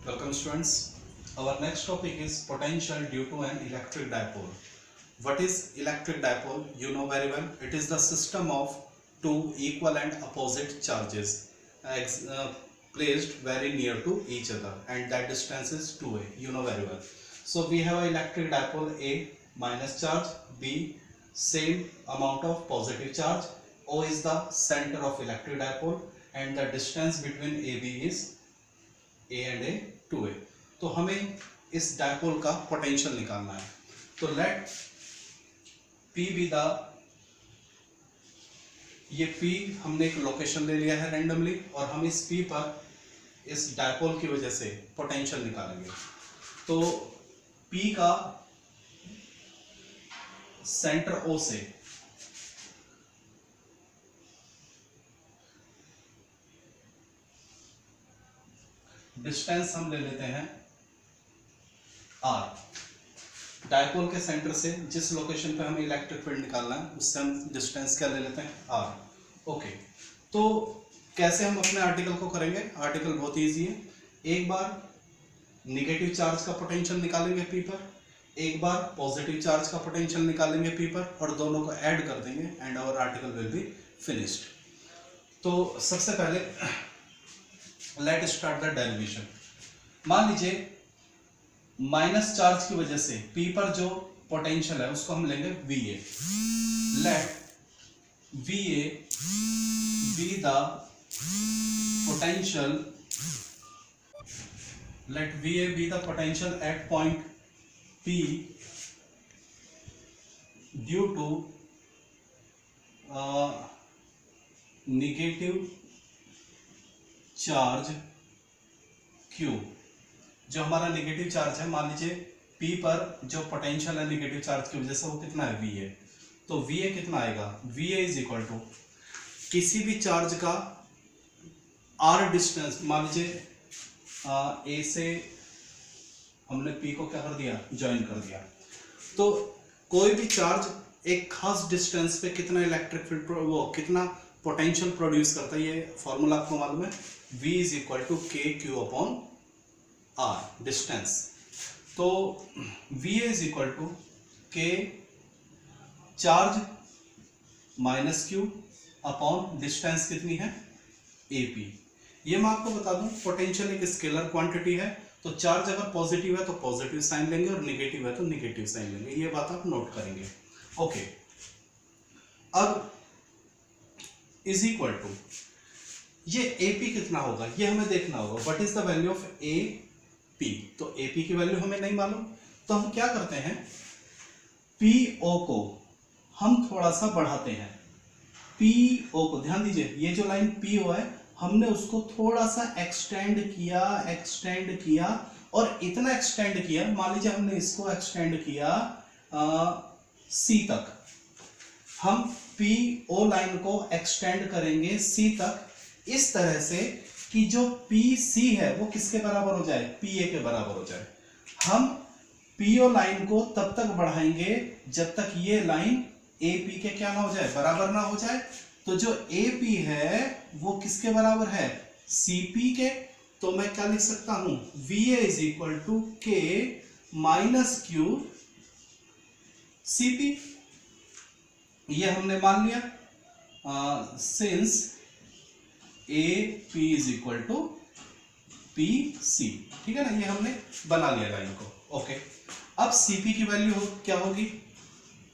Welcome students. Our next topic is potential due to an electric dipole. What is electric dipole? You know very well. It is the system of two equal and opposite charges placed very near to each other, and that distance is 2a. You know very well. So we have an electric dipole A minus charge, B same amount of positive charge, O is the center of electric dipole, and the distance between AB is A and A 2a. तो हमें इस dipole का potential निकालना है. तो late P be the, ये P हमने एक लोकेशन ले लिया है रेंडमली, और हम इस P पर इस डायपोल की वजह से पोटेंशियल निकालेंगे. तो P का सेंटर O से डिस्टेंस हम ले लेते हैं R. डायपोल के सेंटर से जिस लोकेशन पे हमें इलेक्ट्रिक फील्ड निकालना है उससे हम डिस्टेंस क्या ले लेते हैं R. ओके, तो कैसे हम अपने आर्टिकल को करेंगे? आर्टिकल बहुत इजी है. एक बार निगेटिव चार्ज का पोटेंशियल निकालेंगे P पर, एक बार पॉजिटिव चार्ज का पोटेंशियल निकालेंगे P पर, और दोनों को ऐड कर देंगे and our article will be finished. तो सबसे पहले लेट स्टार्ट द डेरिवेशन. मान लीजिए माइनस चार्ज की वजह से P पर जो पोटेंशियल है उसको हम लेंगे VA. Let VA be the potential, let VA be the potential at point P due to negative charge Q. जो हमारा नेगेटिव चार्ज है, मान लीजिए P पर जो पोटेंशियल है नेगेटिव चार्ज की वजह से वो कितना है VA. तो VA कितना आएगा? VA इज इक्वल टू किसी भी चार्ज का R डिस्टेंस, मान लीजिए A से हमने P को क्या कर दिया, ज्वाइन कर दिया. तो कोई भी चार्ज एक खास डिस्टेंस पे कितना इलेक्ट्रिक फील्ड, वो कितना पोटेंशियल प्रोड्यूस करता है, ये फॉर्मूला आपको मालूम है. V is equal to KQ upon R distance. तो VA is equal to K charge minus Q upon distance कितनी है AP. ये मैं आपको बता दूं, पोटेंशियल एक स्केलर क्वांटिटी है, तो चार्ज अगर पॉजिटिव है तो पॉजिटिव साइन लेंगे और नेगेटिव है तो नेगेटिव साइन लेंगे. ये बात आप नोट करेंगे. ओके, अब इज इक्वल टू ये AP कितना होगा ये हमें देखना होगा. What is the value of AP? तो AP की वैल्यू हमें नहीं मालूम, तो हम क्या करते हैं, PO को हम थोड़ा सा बढ़ाते हैं. PO को ध्यान दीजिए, ये जो लाइन PO है हमने उसको थोड़ा सा एक्सटेंड किया और इतना एक्सटेंड किया, मान लीजिए हमने इसको एक्सटेंड किया C तक. हम PO लाइन को एक्सटेंड करेंगे C तक इस तरह से कि जो PC है वो किसके बराबर हो जाए, PA के बराबर हो जाए. हम PO लाइन को तब तक बढ़ाएंगे जब तक ये लाइन AP के क्या ना हो जाए, बराबर ना हो जाए. तो जो AP है वो किसके बराबर है, CP के. तो मैं क्या लिख सकता हूं, VA is equal to K minus Q CP. ये हमने मान लिया since AP is equal to PC. ठीक है ना, ये हमने बना लिया लाइन को. ओके, अब CP की वैल्यू क्या होगी,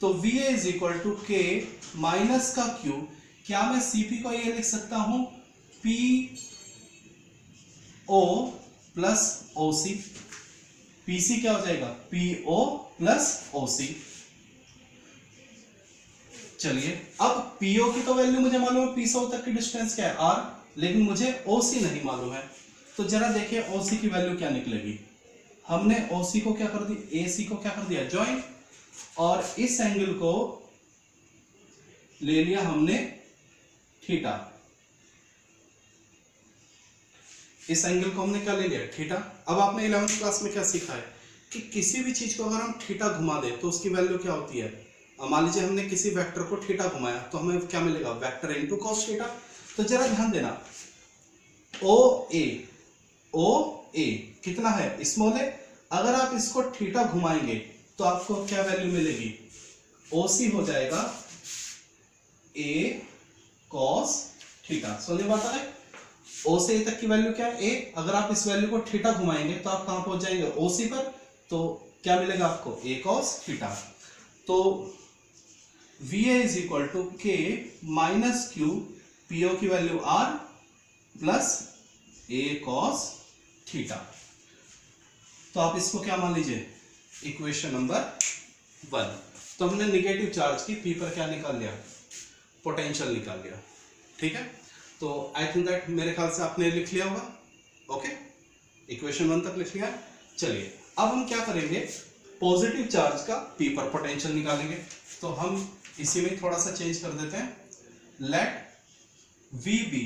तो VA is equal to K minus का Q. क्या मैं CP को ये लिख सकता हूं PO प्लस OC. PC क्या हो जाएगा, PO प्लस OC. चलिए, अब PO की तो वैल्यू मुझे मालूम है, PO तक की डिस्टेंस क्या है R, लेकिन मुझे OC नहीं मालूम है. तो जरा देखिए OC की वैल्यू क्या निकलेगी. हमने OC को क्या कर दिया, AC को क्या कर दिया, ज्वाइन, और इस एंगल को ले लिया हमने थीटा. इस एंगल को हमने क्या ले लिया, थीटा. अब आपने 11वीं क्लास में क्या सीखा है कि किसी भी चीज को अगर हम थीटा घुमा दे तो उसकी वैल्यू क्या होती है. मान लीजिए हमने किसी वेक्टर को थीटा घुमाया तो हमें क्या मिलेगा, वेक्टर इनटू cos थीटा. तो जरा ध्यान देना, ओ ए कितना है, स्मॉल है। अगर आप इसको थीटा घुमाएंगे तो आपको क्या वैल्यू मिलेगी, OC हो जाएगा ए कॉस थीटा। समझ में आता है, O से A तक की वैल्यू क्या है, ए। अगर आप इस वैल्यू को थीटा घुमाएंगे तो आप कहां पहुंच जाएंगे, OC पर। तो क्या मिलेगा आपको, ए कॉस थीटा। तो VA इज इक्वल टू के माइनस क्यू, PO की value R plus A cos theta. तो आप इसको क्या मान लीजिए, इक्वेशन नंबर 1। तो हमने निगेटिव चार्ज की P पर क्या निकाल लिया, पोटेंशियल निकाल लिया। ठीक है, तो आई थिंक दैट मेरे ख्याल से आपने लिख लिया होगा। ओके, इक्वेशन 1 तक लिख लिया। चलिए अब हम क्या करेंगे, पॉजिटिव चार्ज का P पर पोटेंशियल निकालेंगे। तो हम इसी में थोड़ा सा चेंज कर देते हैं, late VB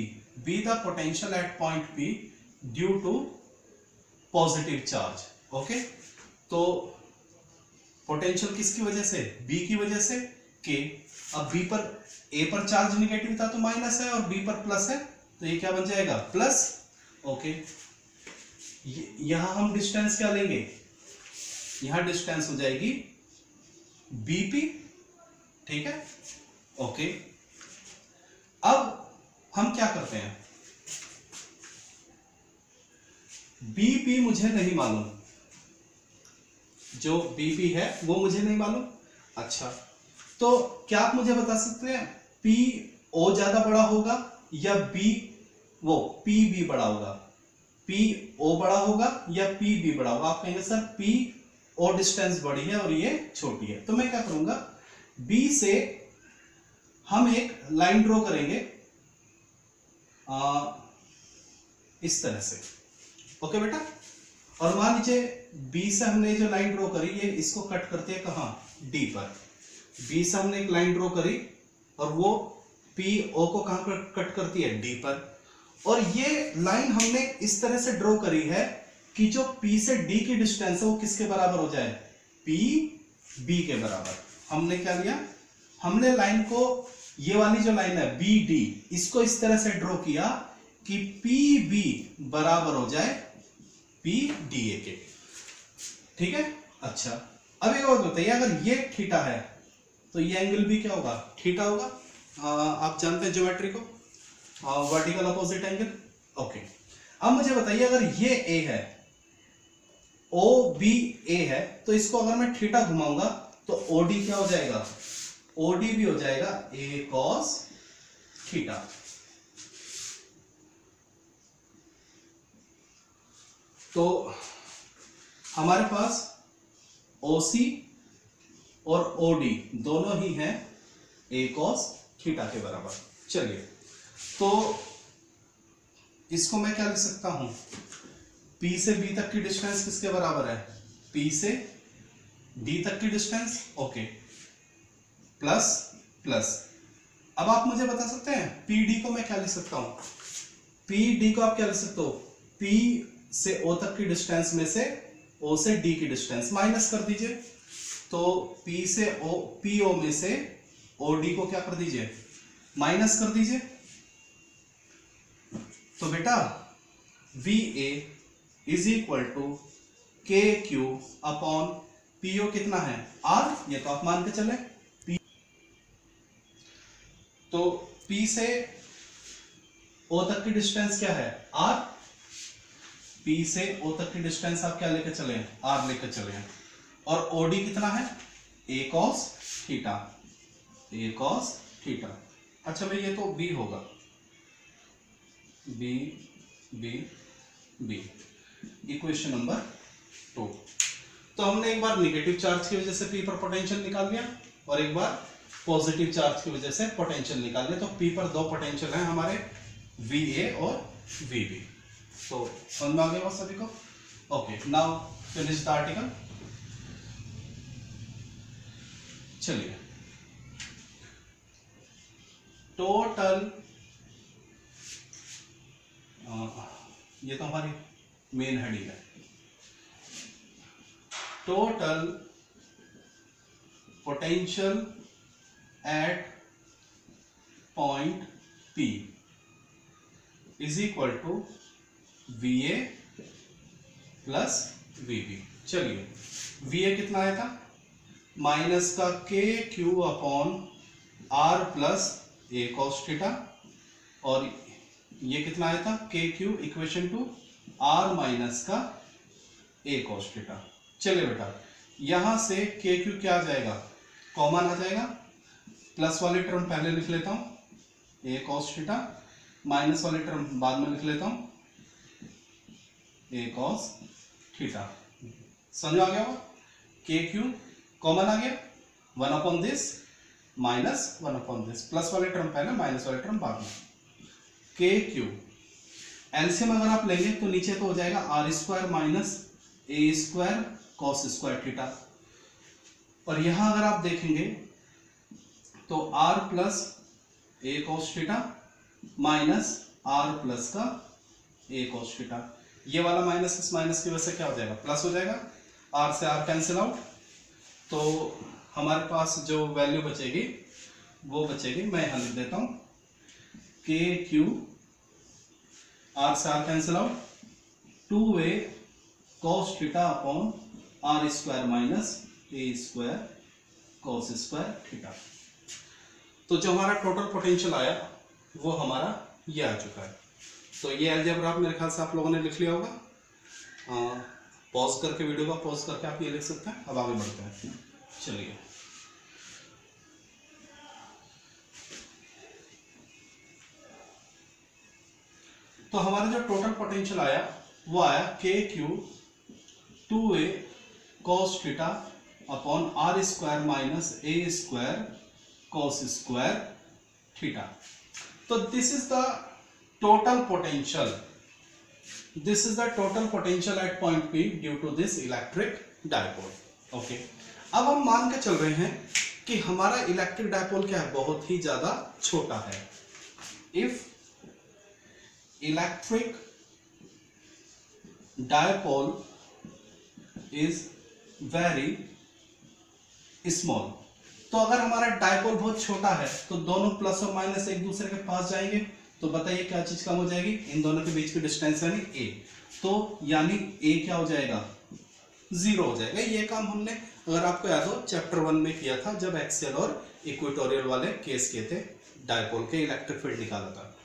be the potential at point P due to positive charge। Okay, तो पोटेंशियल किसकी वजह से, B की वजह से, K। अब B पर, A पर चार्ज निगेटिव था तो माइनस है, और B पर प्लस है, तो ये क्या बन जाएगा, प्लस। ओके, यहां हम डिस्टेंस क्या लेंगे, यहां डिस्टेंस हो जाएगी BP। ठीक है, ओके। अब हम क्या करते हैं, BP मुझे नहीं मालूम, जो BP है वो मुझे नहीं मालूम। अच्छा, तो क्या आप मुझे बता सकते हैं PO ज्यादा बड़ा होगा या PB बड़ा होगा, PO बड़ा होगा या PB बड़ा होगा। आप कहेंगे सर PO डिस्टेंस बड़ी है और ये छोटी है। तो मैं क्या करूंगा, B से हम एक लाइन ड्रॉ करेंगे इस तरह से। ओके बेटा, और मान लीजिए B से हमने जो लाइन ड्रॉ करी, ये इसको कट करते हैं कहां, D पर। B से हमने एक लाइन ड्रॉ करी और वो PO को कहां कट करती है, D पर। और ये लाइन हमने इस तरह से ड्रॉ करी है कि जो P से D की डिस्टेंस है वो किसके बराबर हो जाए, PB के बराबर। हमने क्या लिया, हमने लाइन को, ये वाली जो लाइन है BD, इसको इस तरह से ड्रॉ किया कि PB बराबर हो जाए PDA के। ठीक है, अच्छा। अब एक और बताइए, अगर ये थीटा है तो ये एंगल भी क्या होगा, थीटा होगा। आप जानते हैं ज्योमेट्री को, वर्टिकल अपोजिट एंगल। ओके, अब मुझे बताइए, अगर ये A है, OBA है, तो इसको अगर मैं थीटा घुमाऊंगा तो OD क्या हो जाएगा, OD भी हो जाएगा A cos थीटा। तो हमारे पास OC और OD दोनों ही हैं A cos थीटा के बराबर। चलिए, तो इसको मैं क्या लिख सकता हूं, P से B तक की डिस्टेंस किसके बराबर है, P से D तक की डिस्टेंस। Okay, plus plus. अब आप मुझे बता सकते हैं PD को मैं क्या लिख सकता हूं, PD को आप क्या लिख सकते हो, P से O तक की डिस्टेंस में से O से D की डिस्टेंस माइनस कर दीजिए। तो P से PO में से OD को क्या कर दीजिए, माइनस कर दीजिए। तो बेटा VA is equal to KQ upon PO कितना है, R। ये तो आप मान के चले। तो P से O तक की डिस्टेंस क्या है, R। P से O तक की डिस्टेंस आप क्या लेकर चले, R लेकर चले। और OD कितना है, A cos theta, A cos theta. अच्छा भाई, ये तो B होगा, B B B, equation number 2। तो हमने एक बार निगेटिव चार्ज की वजह से P पर पोटेंशियल निकाल लिया और एक बार पॉजिटिव चार्ज की वजह से पोटेंशियल निकाल लिया। तो P पर दो पोटेंशियल हैं हमारे, VA और VB। तो समझ में आ गया सभी को। Okay, now finish the article. चलिए, टोटल, ये तो हमारी मेन हेडिंग है, total potential at point P is equal to VA plus V B. चलिए वी ए कितना आया था, माइनस का K Q upon R plus A cos theta, और ये कितना आया था, K Q equation two R minus का ए कॉस थीटा। चलिए बेटा यहां से के क्यू क्या आ जाएगा, कॉमन आ जाएगा, प्लस वाली टर्म पहले लिख लेता हूं ए कॉस थीटा, माइनस वाली टर्म बाद में लिख लेता हूं ए कॉस थीटा। समझ आ गया होगा, के क्यू कॉमन आ गया, 1 upon this minus 1 upon this, plus वाले टर्म पहले माइनस वाले टर्म बाद में, के क्यू। एलसीएम अगर आप लेंगे तो नीचे तो हो जाएगा R square minus A square cos square theta, और यहां अगर आप देखेंगे तो R plus A cos theta minus R plus का ए कॉस थीटा, ये वाला माइनस इस माइनस की वजह से क्या हो जाएगा, प्लस हो जाएगा, आर से आर कैंसिल आउट, तो हमारे पास जो वैल्यू बचेगी वो बचेगी, मैं यहां लिख देता हूं के क्यू, आर से R cancel out, 2a cos theta upon R square minus A square cos square theta. तो जो हमारा टोटल पोटेंशियल आया वो हमारा ये आ चुका है। तो ये अलजेब्रा मेरे ख्याल से आप लोगों ने लिख लिया होगा, पॉज करके वीडियो का पॉज करके आप ये लिख सकते हैं। अब आगे बढ़ते हैं, चलिए तो हमारा जो टोटल पोटेंशियल आया वो आया k Q 2a cos theta upon R square minus A square cos square theta. तो this is the total potential, this is the total potential at point P due to this electric dipole. Okay, अब हम मान के चल रहे हैं कि हमारा इलेक्ट्रिक डायपोल क्या है, बहुत ही ज्यादा छोटा है। If electric dipole is very small, तो अगर हमारा डायपोल बहुत छोटा है तो दोनों प्लस और माइनस एक दूसरे के पास जाएंगे, तो बताइए क्या चीज कम हो जाएगी, इन दोनों के बीच की डिस्टेंस यानी a, तो यानी a क्या हो जाएगा, 0 हो जाएगा। ये काम हमने अगर आपको याद हो चैप्टर 1 में किया था, जब एक्सियल और इक्वेटोरियल वाले केस किए थे, डायपोल के इलेक्ट्रिक फील्ड निकाला था।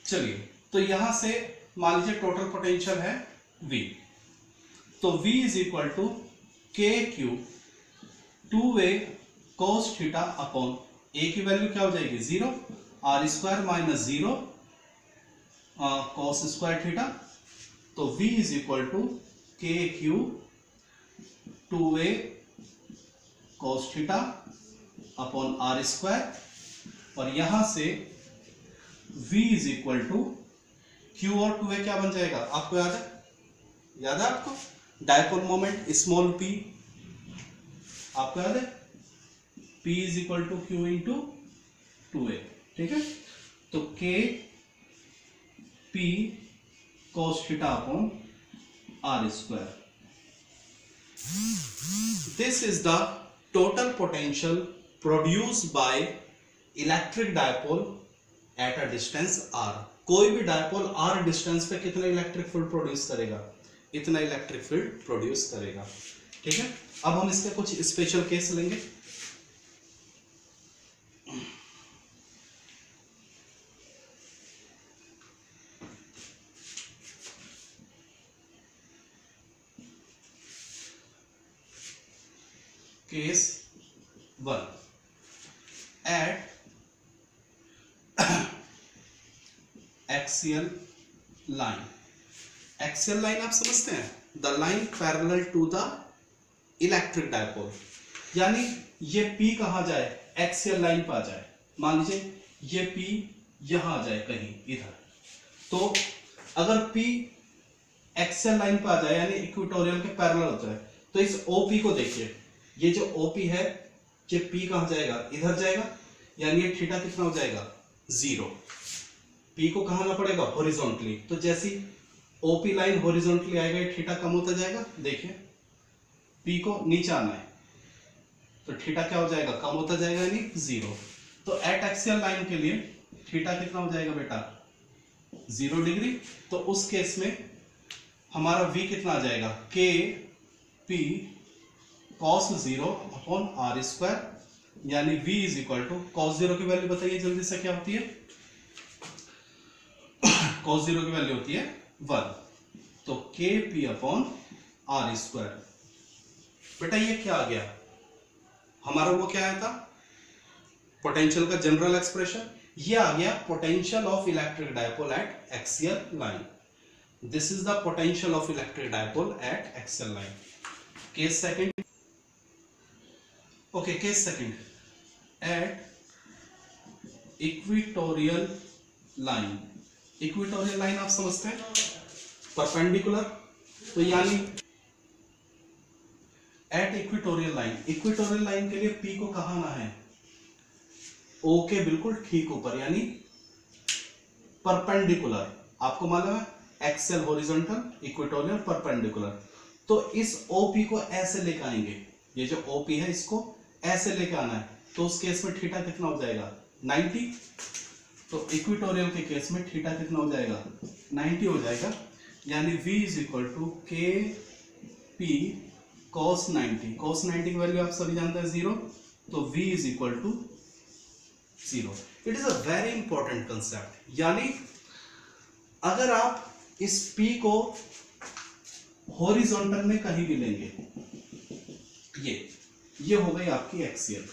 चलिए तो यहां से मान लीजिए टोटल पोटेंशियल है V, तो V is equal to K Q 2a cos theta upon a की वैल्यू क्या हो जाएगी 0, R square minus 0 cos square theta, तो V is equal to K Q 2a cos theta upon R square, और यहां से V is equal to Q और 2a क्या बन जाएगा, आपको याद है आपको, डायपोल मोमेंट स्मॉल p, आपको याद है P is equal to Q into 2a, ठीक है। तो K P cos theta upon R square, this is the total potential produced by electric dipole at a distance r। कोई भी dipole r distance पे कितना इलेक्ट्रिक फील्ड प्रोड्यूस करेगा, इतना electric field produce करेगा, ठीक है। अब हम इसके कुछ स्पेशल केस लेंगे। Case 1, at axial line. Axial line आप समझते हैं, the line parallel to the electric dipole, यानी ये P कहां जाए, एक्सियल लाइन पर आ जाए। मान लीजिए ये P यहां आ जाए कहीं इधर, तो अगर P एक्सियल लाइन पर आ जाए यानी इक्वेटोरियल के पैरेलल हो जाए, तो इस OP को देखिए, ये जो OP है ये P कहां जाएगा, इधर जाएगा, यानी ये थीटा कितना हो जाएगा 0। P को कहां आना पड़ेगा, हॉरिजॉन्टली, तो जैसी OP लाइन हॉरिजॉन्टली आएगा ये थीटा कम होता जाएगा। देखिए P को नीचे आना है तो थीटा क्या हो जाएगा, कम होता जाएगा यानी 0। तो एट एक्सियल लाइन के लिए थीटा कितना हो जाएगा बेटा 0 डिग्री। तो उस केस में हमारा v कितना आ जाएगा, k p cos 0 upon r square, यानी v is equal to cos 0 की वैल्यू बताइए जल्दी से क्या होती है, cos 0 की वैल्यू होती है 1, तो k p upon r square. बेटा ये क्या आ गया, हमारा वो क्या आया था, पोटेंशियल का जनरल एक्सप्रेशन, ये आ गया potential of electric dipole eight axial line. This is the potential of electric dipole eight axial line. Case second, okay case second, at equatorial line. Equatorial line आप समझते हैं, परपेंडिकुलर, तो यानी at equatorial line, equatorial line के लिए P को कहाँ आना है, O के बिल्कुल ठीक ऊपर, यानी परपेंडिकुलर। आपको मालूम है एक्सियल, हॉरिजॉन्टल, इक्वेटोरियल, परपेंडिकुलर। तो इस OP को ऐसे लेकर आएंगे, ये जो OP है इसको ऐसे लेकर आना है, तो उस केस में थीटा कितना हो जाएगा 90। तो इक्वेटोरियल के केस में थीटा कितना हो जाएगा 90 हो जाएगा, यानी V इज इक्वल टू के पी cos 90। cos 90 की वैल्यू आप सभी जानते हैं 0, तो V is equal to 0। It is a very important concept, यानी अगर आप इस P को हॉरिजॉन्टल में कहीं भी लेंगे, ये हो गई आपकी एक्सियल।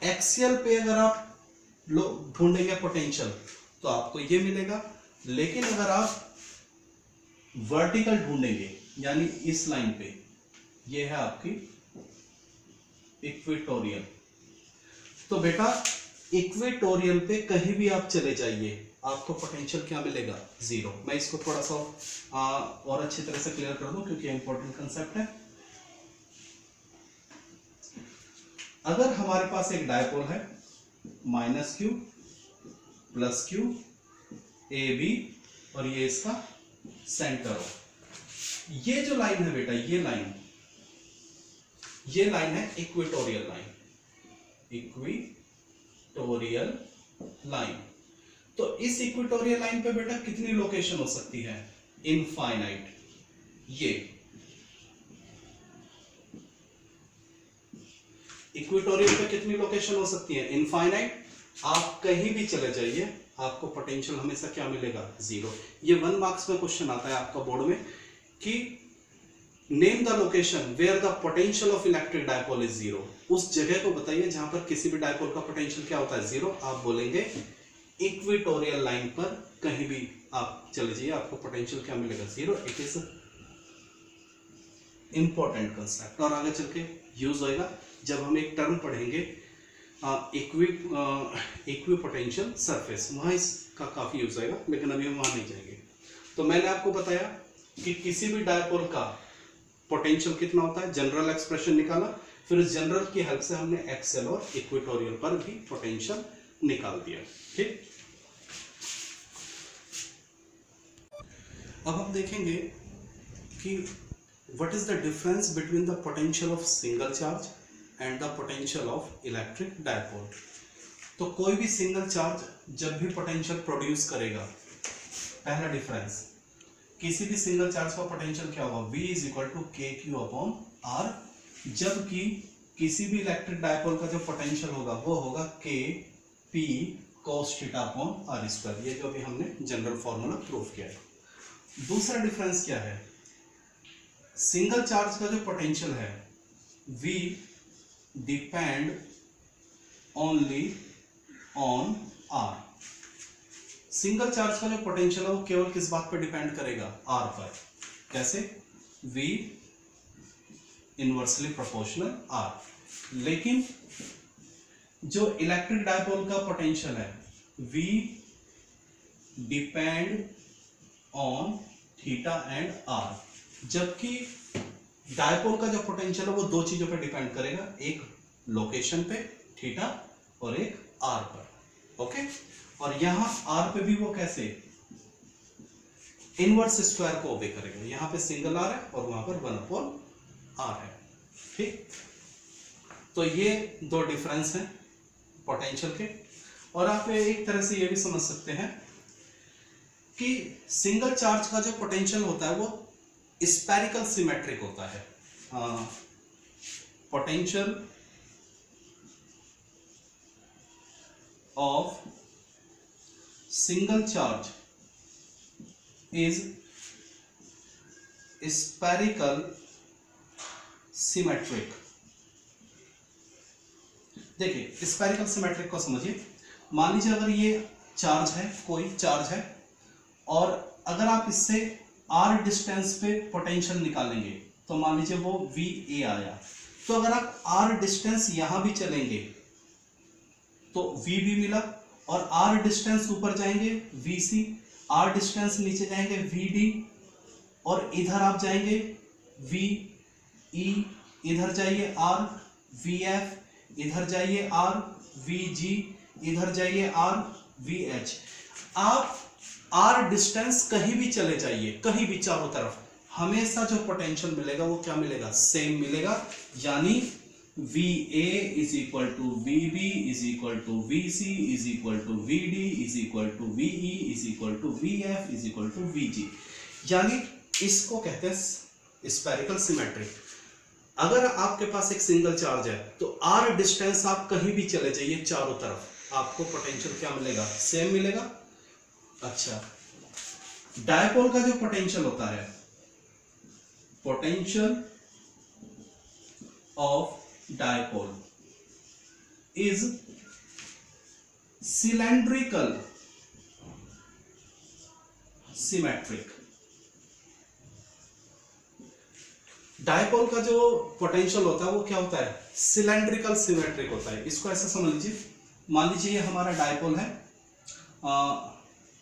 एक्सियल पे अगर आप ढूंढेंगे पोटेंशियल तो आपको ये मिलेगा, लेकिन अगर आप वर्टिकल ढूंढेंगे यानी इस लाइन पे, ये है आपकी इक्वेटोरियल, तो बेटा इक्वेटोरियल पे कहीं भी आप चले जाइए आपको पोटेंशियल क्या मिलेगा 0। मैं इसको थोड़ा सा और अच्छी तरह से क्लियर कर दूं क्योंकि इंपॉर्टेंट कंसेप्ट है। अगर हमारे पास एक डायपोल है -q +q AB और ये इसका सेंटर हो, ये जो लाइन है बेटा, ये लाइन है इक्वेटोरियल लाइन, इक्वेटोरियल लाइन। तो इस इक्वेटोरियल लाइन पे बेटा कितनी लोकेशन हो सकती है, इनफाइनाइट। ये इक्वेटोरियल पे कितनी लोकेशन हो सकती है, इनफाइनाइट। आप कहीं भी चले जाइए आपको पोटेंशियल हमेशा क्या मिलेगा 0। ये 1 मार्क्स में क्वेश्चन आता है आपका बोर्ड में कि name the location where the potential of electric dipole is 0। उस जगह को बताइए जहां पर किसी भी डायपोल का पोटेंशियल क्या होता है 0। आप बोलेंगे इक्वेटोरियल लाइन पर कहीं भी आप चले जाइए आपको पोटेंशियल क्या मिलेगा 0। इट इज इंपॉर्टेंट कंसेप्ट और आगे चल के यूज होएगा जब हम एक टर्म पढ़ेंगे इक्वी पोटेंशियल सरफेस, वहां इसका काफी यूज आएगा, लेकिन अभी हम वहां नहीं जाएंगे। तो मैंने आपको बताया कि किसी भी डायपोल का पोटेंशियल कितना होता है, जनरल एक्सप्रेशन निकाला, फिर इस जनरल की हेल्प से हमने एक्सेल और इक्वेटोरियल पर भी पोटेंशियल निकाल दिया। ठीक, अब हम देखेंगे कि what is the difference between the potential of single charge and the potential of electric dipole. तो कोई भी सिंगल चार्ज जब भी पोटेंशियल प्रोड्यूस करेगा, पहला डिफरेंस, किसी भी सिंगल चार्ज का पोटेंशियल क्या होगा, V is equal to KQ/R, जबकि किसी भी इलेक्ट्रिक डायपोल का जो पोटेंशियल होगा वो होगा KP cos θ/r²। ये जो अभी हमने जनरल फॉर्मूला प्रूव किया है। दूसरा डिफरेंस क्या है, सिंगल चार्ज का जो पोटेंशियल है V depend only on R। Single charge का जो पोटेंशियल है वो केवल किस बात पर डिपेंड करेगा, R पर। कैसे, V इनवर्सली प्रोपोर्शनल R। लेकिन जो इलेक्ट्रिक डायपोल का पोटेंशियल है V depend on theta and R, जबकि डायपोल का जो पोटेंशियल है वो दो चीजों पे डिपेंड करेगा, एक लोकेशन पे थीटा और एक R पर। ओके, और यहां R पे भी वो कैसे, इनवर्स स्क्वायर को ओबे करेगा। यहां पे सिंगल R है और वहां पर 1/R है। ठीक, तो ये दो डिफरेंस हैं पोटेंशियल के। और आप एक तरह से ये भी समझ सकते हैं कि सिंगल चार्ज का जो पोटेंशियल होता है वो स्फेरिकल सिमेट्रिक होता है। Potential of single charge is spherical symmetric. देखिए स्फेरिकल सिमेट्रिक को समझिए। मान लीजिए अगर ये चार्ज है, कोई चार्ज है, और अगर आप इससे r डिस्टेंस पे पोटेंशियल निकालेंगे तो मान लीजिए वो VA आया, तो अगर आप r डिस्टेंस यहां भी चलेंगे तो VB मिला, और r डिस्टेंस ऊपर जाएंगे VC, r डिस्टेंस नीचे जाएंगे VD, और इधर आप जाएंगे VE, इधर जाइए R, VF, इधर जाइए R, VG, इधर जाइए R, VH। आप R डिस्टेंस कहीं भी चले जाइए, कहीं भी चारों तरफ, हमेशा जो पोटेंशियल मिलेगा वो क्या मिलेगा, सेम मिलेगा। यानी VA is equal to VB is equal to VC is equal to VD is equal to VE is equal to VF is equal to VG। यानी इसको कहते हैं स्फेरिकल सिमेट्रिक। अगर आपके पास एक सिंगल चार्ज है तो R डिस्टेंस आप कहीं भी चले जाइए चारों तरफ, आपको पोटेंशियल क्या मिलेगा, सेम मिलेगा। अच्छा, डायपोल का जो पोटेंशियल होता है, potential of dipole is cylindrical symmetric. Dipole का जो पोटेंशियल होता है वो क्या होता है, सिलेंड्रिकल सिमेट्रिक होता है। इसको ऐसे समझ लीजिए, मान लीजिए ये हमारा डायपोल है,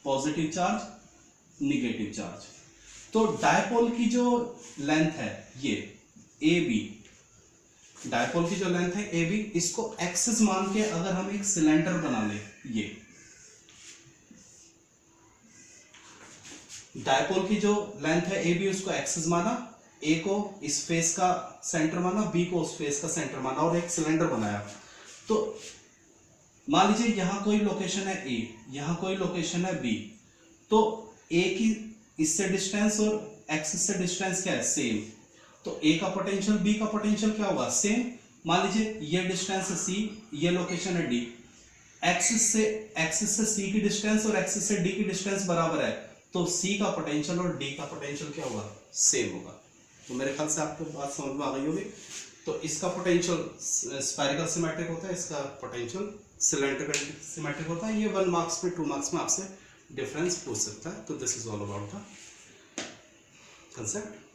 पॉजिटिव चार्ज, निगेटिव चार्ज। तो डायपोल की जो लेंथ है ये AB, डायपोल की जो लेंथ है AB, इसको एक्सिस मान के अगर हम एक सिलेंडर बना ले, ये डायपोल की जो लेंथ है AB उसको एक्सिस माना, A को इस फेस का सेंटर माना, B को उस फेस का सेंटर माना, और एक सिलेंडर बनाया। तो मान लीजिए यहां कोई लोकेशन है A, यहां कोई लोकेशन है B, तो A की इससे डिस्टेंस और एक्सिस से डिस्टेंस क्या है, सेम। तो A का पोटेंशियल B का पोटेंशियल क्या होगा, सेम। मान लीजिए ये डिस्टेंस है C, ये लोकेशन है D, एक्सिस से C की डिस्टेंस और एक्सिस से D की डिस्टेंस बराबर है, तो C का पोटेंशियल और D का पोटेंशियल क्या होगा, सेम होगा। तो मेरे ख्याल से आपको बात समझ में आ गई होगी। तो इसका पोटेंशियल स्फेरिकल सिमेट्रिक होता है, इसका पोटेंशियल सिलेंड्रिकल सिमेट्रिक होता है। ये 1 मार्क्स में 2 मार्क्स में आपसे डिफरेंस पूछ सकता है। तो this is all about the concept.